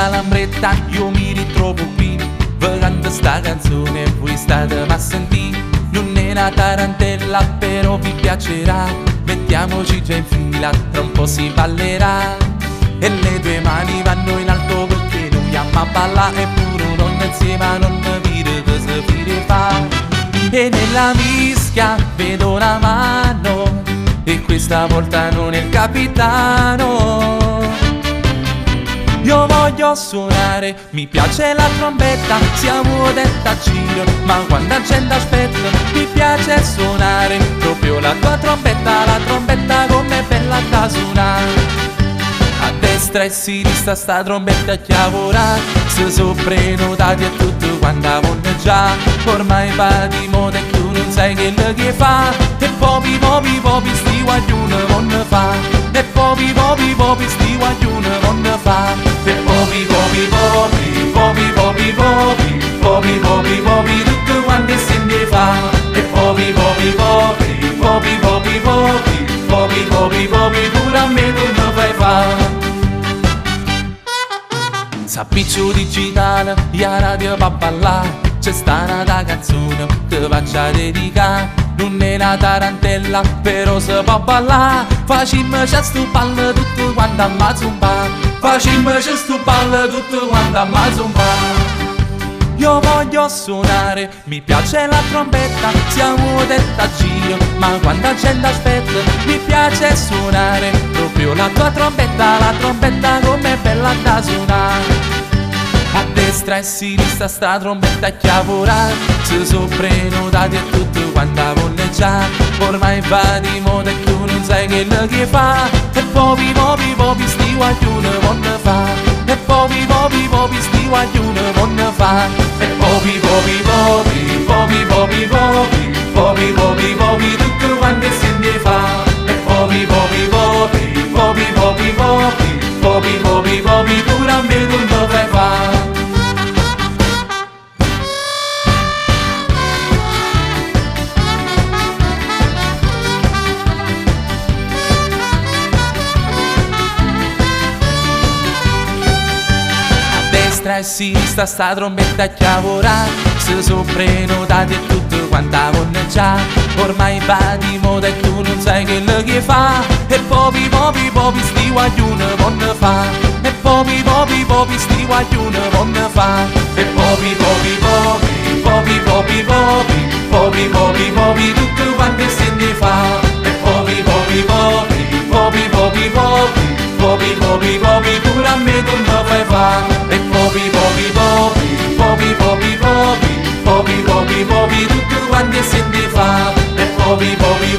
questa lambretta io mi ritrovo qui, vagando sta canzone e voi state a sentire. Non è una tarantella però vi piacerà, mettiamoci già in fila, tra un po' si ballerà. E le due mani vanno in alto perché noi a ballare, e pure noi insieme non vire che si fire fa. E nella mischia vedo una mano, e questa volta non è il capitano. Io voglio suonare, mi piace la trombetta, siamo detta a giro, ma quando la gente aspetta, mi piace suonare proprio la tua trombetta, la trombetta come bella da suonare. A destra e a sinistra sta trombetta chiavorà, se sono prenotati e tutto quando vanno già, ormai va di moda e tu non sai che fa, e popi popi popi sti guaglione vanno fa, e popi popi popi sti guaglione vanno fa, e popi popi popi popi popi popi popi popi popi tutto quanto si ne fa, e popi popi popi popi popi popi popi popi popi pure a me tu non fai fa. S'appiccio digitale, la radio va a ballare, c'è sta una canzone che faccio a dedicare. Non è una tarantella, però si può ballare, facciamoci sto ballo tutto quanto a zumba, facciamoci sto ballo tutto quanto a zumba. Io voglio suonare, mi piace la trombetta, siamo detta a giro, ma quando la gente aspetta, mi piace suonare proprio la tua trombetta, la trombetta come bella da suonare. A destra e a sinistra sta trombetta chiavorà, se sono prenotati e tutto quando vanno già, ormai va di moda e tu non sai che fa, e popi popi popi sti guaglione vanno fa, e popi popi popi sti guaglione vanno fa, e popi popi popi popi popi popi popi popi popi tutto quanto si ne fa, e popi popi popi popi popi popi popi popi popi pure a me tu non fai fa. A destra e a sinistra sta trombetta chiavorà, se sono prenotati e tutto quanto vanno già, ormai va di moda e tu non sai che fa, e popi popi popi sti guaglione vanno fa, e popi popi popi sti guaglione vanno fa, e popi popi popi popi popi popi popi popi popi tutto quanto si ne fa, e popi popi popi popi popi popi popi popi popi pure a me tu non fai fa, e popi popi popi popi popi popi popi popi popi tutto quanto si ne fa, e popi popi